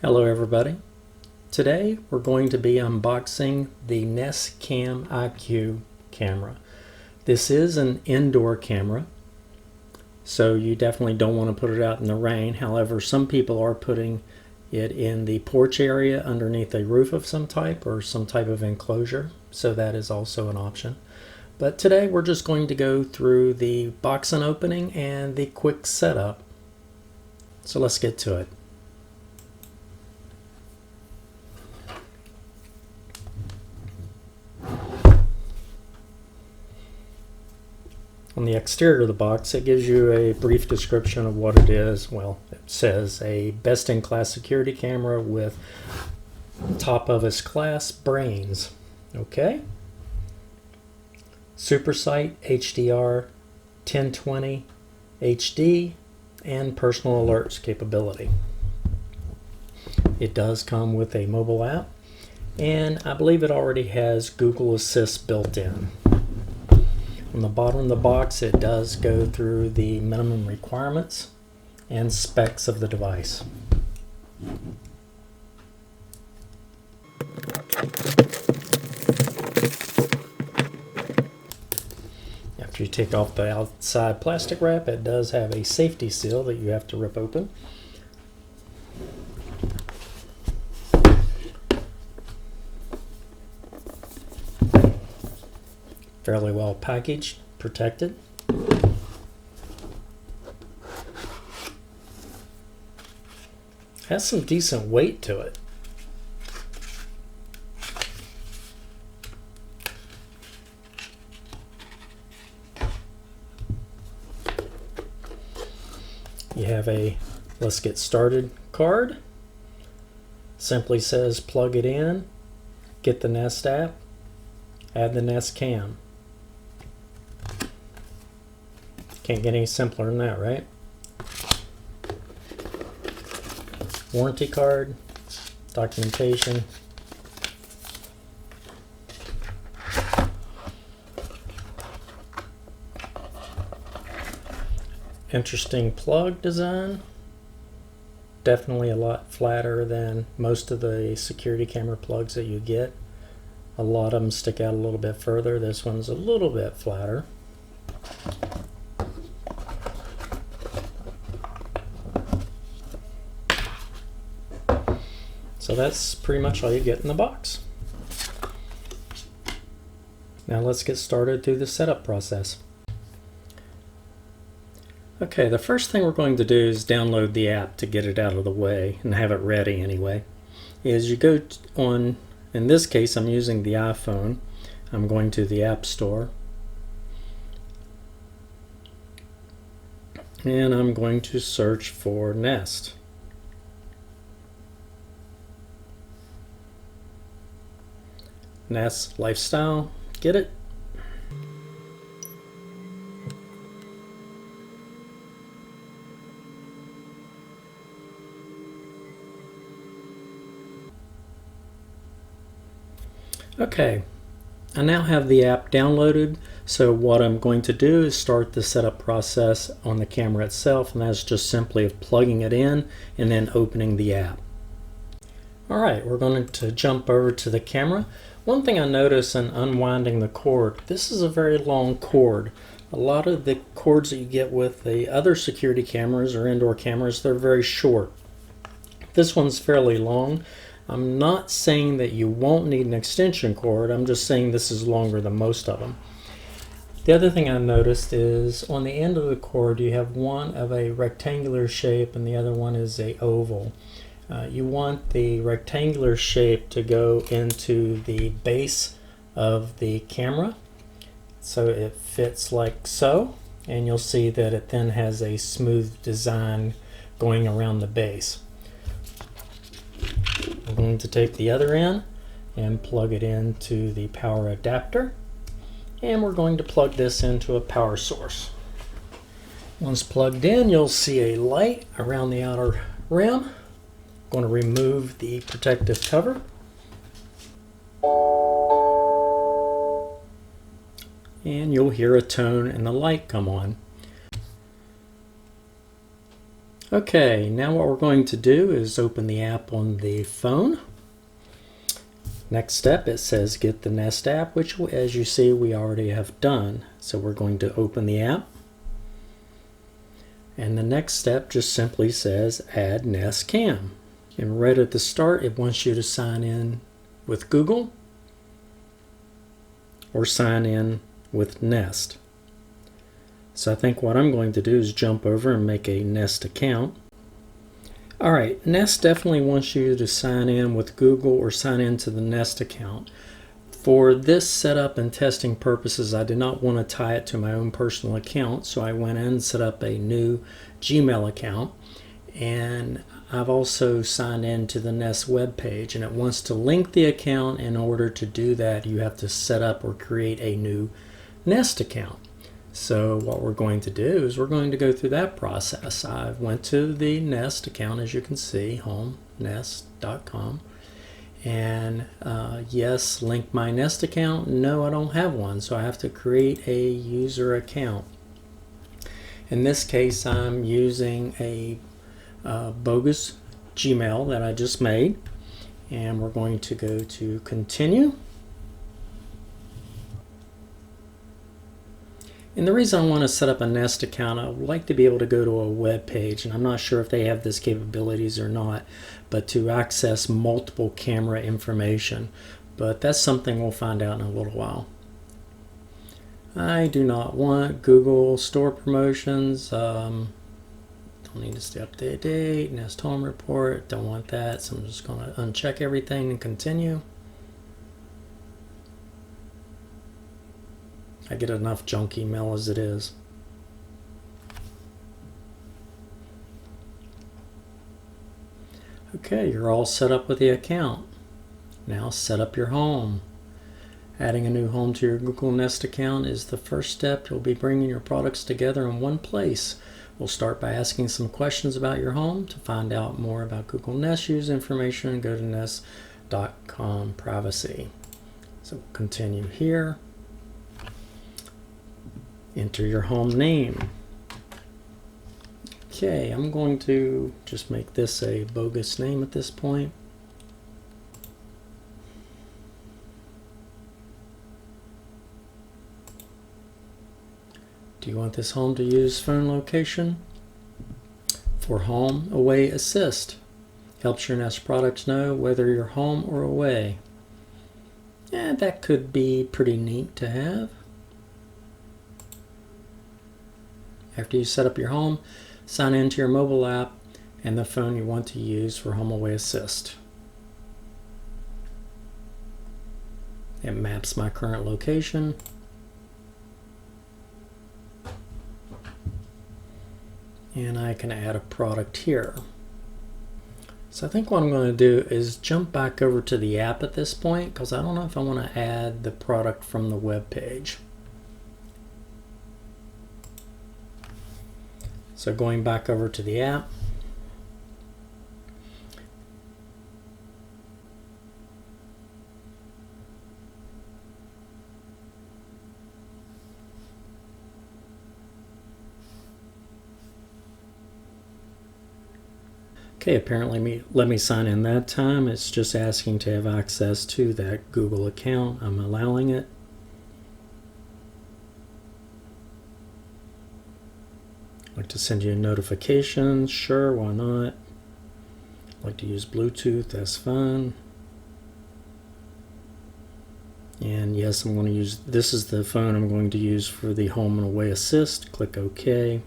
Hello everybody. Today we're going to be unboxing the Nest Cam IQ camera. This is an indoor camera, so you definitely don't want to put it out in the rain. However, some people are putting it in the porch area underneath a roof of some type or some type of enclosure, so that is also an option. But today we're just going to go through the box unopening and the quick setup. So let's get to it. On the exterior of the box, it gives you a brief description of what it is. Well, it says a best-in-class security camera with top of its class brains. Okay. Super Sight, HDR, 1020, HD, and personal alerts capability. It does come with a mobile app, and I believe it already has Google Assist built in. On the bottom of the box, it does go through the minimum requirements and specs of the device. After you take off the outside plastic wrap, it does have a safety seal that you have to rip open. Fairly well packaged, protected. Has some decent weight to it. You have a "Let's get started" card. Simply says plug it in, get the Nest app, add the Nest Cam. Can't get any simpler than that, right? Warranty card, documentation. Interesting plug design. Definitely a lot flatter than most of the security camera plugs that you get. A lot of them stick out a little bit further. This one's a little bit flatter. So that's pretty much all you get in the box. Now let's get started through the setup process. Okay, the first thing we're going to do is download the app to get it out of the way and have it ready anyway. Is you go on, in this case I'm using the iPhone. I'm going to the App Store. And I'm going to search for Nest. Nest Lifestyle, get it? Okay, I now have the app downloaded, so what I'm going to do is start the setup process on the camera itself, and that's just simply of plugging it in and then opening the app. Alright, we're going to jump over to the camera. One thing I noticed in unwinding the cord, this is a very long cord. A lot of the cords that you get with the other security cameras or indoor cameras, they're very short. This one's fairly long. I'm not saying that you won't need an extension cord, I'm just saying this is longer than most of them. The other thing I noticed is on the end of the cord you have one of a rectangular shape and the other one is a oval. You want the rectangular shape to go into the base of the camera so it fits like so, and you'll see that it then has a smooth design going around the base. I'm going to take the other end and plug it into the power adapter, and we're going to plug this into a power source. Once plugged in, you'll see a light around the outer rim. I'm going to remove the protective cover. And you'll hear a tone and the light come on. Okay, now what we're going to do is open the app on the phone. Next step, it says get the Nest app, which as you see we already have done. So we're going to open the app. And the next step just simply says add Nest Cam. And right at the start it wants you to sign in with Google or sign in with Nest. So I think what I'm going to do is jump over and make a Nest account. Alright, Nest definitely wants you to sign in with Google or sign into the Nest account. For this setup and testing purposes, I did not want to tie it to my own personal account, so I went in and set up a new Gmail account. And I've also signed in to the Nest web page, and it wants to link the account. In order to do that, you have to set up or create a new Nest account. So what we're going to do is we're going to go through that process. I went to the Nest account, as you can see, homenest.com. And yes, link my Nest account. No, I don't have one, so I have to create a user account. In this case, I'm using a bogus Gmail that I just made, and we're going to go to continue. And the reason I want to set up a Nest account, I would like to be able to go to a web page, and I'm not sure if they have this capabilities or not, but to access multiple camera information. But that's something we'll find out in a little while. I do not want Google store promotions. Don't need to stay up to date. Nest home report. Don't want that. So I'm just going to uncheck everything and continue. I get enough junk email as it is. Okay, you're all set up with the account. Now set up your home. Adding a new home to your Google Nest account is the first step. You'll be bringing your products together in one place. We'll start by asking some questions about your home. To find out more about Google Nest, use information and go to nest.com privacy. So we'll continue here. Enter your home name. Okay, I'm going to just make this a bogus name at this point. Do you want this home to use phone location? For home away assist. Helps your Nest products know whether you're home or away. And that could be pretty neat to have. After you set up your home, sign into your mobile app and the phone you want to use for home away assist. It maps my current location. And I can add a product here. So I think what I'm going to do is jump back over to the app at this point, because I don't know if I want to add the product from the web page. So going back over to the app. Okay, apparently let me sign in that time. It's just asking to have access to that Google account. I'm allowing it. I'd like to send you a notification. Sure, why not? I'd like to use Bluetooth. That's fine. And yes, I'm going to use, this is the phone I'm going to use for the home and away assist. Click OK.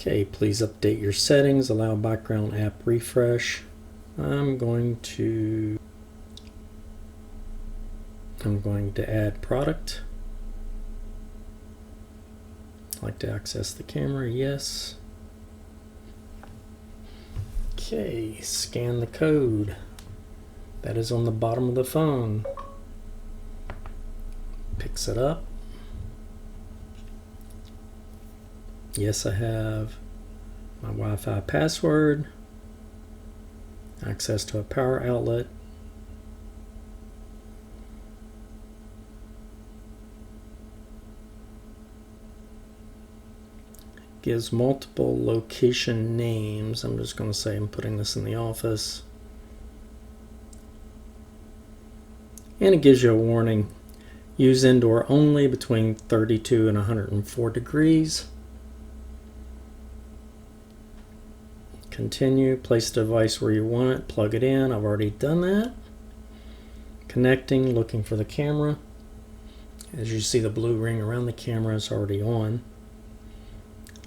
Okay, please update your settings, allow background app refresh. I'm going to add product. I'd like to access the camera, yes. Okay, scan the code. That is on the bottom of the phone. Picks it up. Yes, I have my Wi-Fi password. access to a power outlet, gives multiple location names. I'm just going to say I'm putting this in the office. And it gives you a warning. Use indoor only between 32 and 104 degrees. Continue. Place the device where you want it. Plug it in. I've already done that. Connecting. Looking for the camera. As you see, the blue ring around the camera is already on.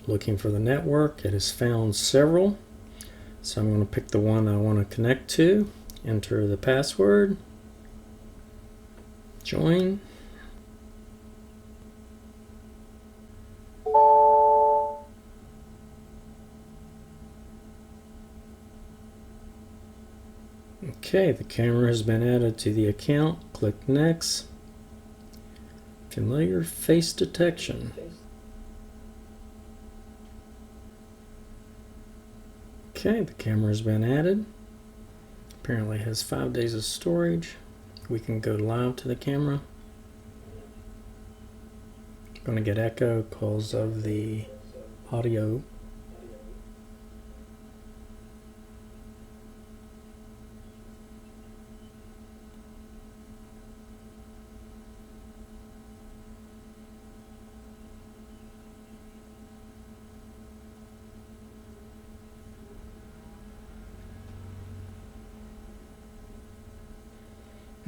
Looking for the network. It has found several. So I'm going to pick the one I want to connect to. Enter the password. Join. Okay, the camera has been added to the account. Click Next. Familiar face detection. Okay, the camera has been added. Apparently has 5 days of storage. We can go live to the camera. I'm going to get echo because of the audio.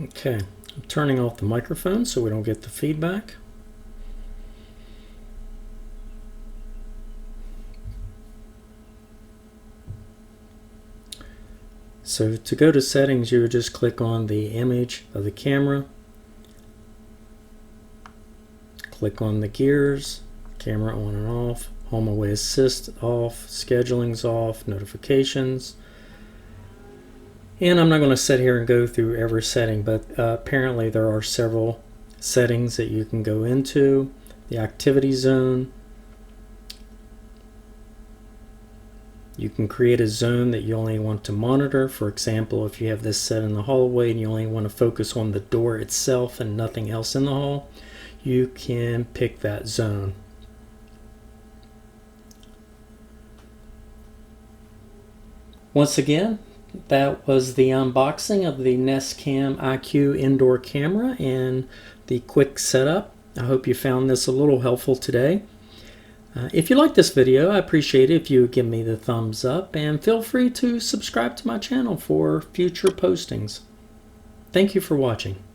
Okay, I'm turning off the microphone so we don't get the feedback. So to go to settings, you would just click on the image of the camera. Click on the gears, camera on and off, home away assist off, scheduling's off, notifications. And I'm not going to sit here and go through every setting, but apparently there are several settings that you can go into. The activity zone. You can create a zone that you only want to monitor. For example, if you have this set in the hallway and you only want to focus on the door itself and nothing else in the hall, you can pick that zone. Once again, that was the unboxing of the Nest Cam IQ indoor camera and the quick setup. I hope you found this a little helpful today. If you like this video, I appreciate it if you would give me the thumbs up, and feel free to subscribe to my channel for future postings. Thank you for watching.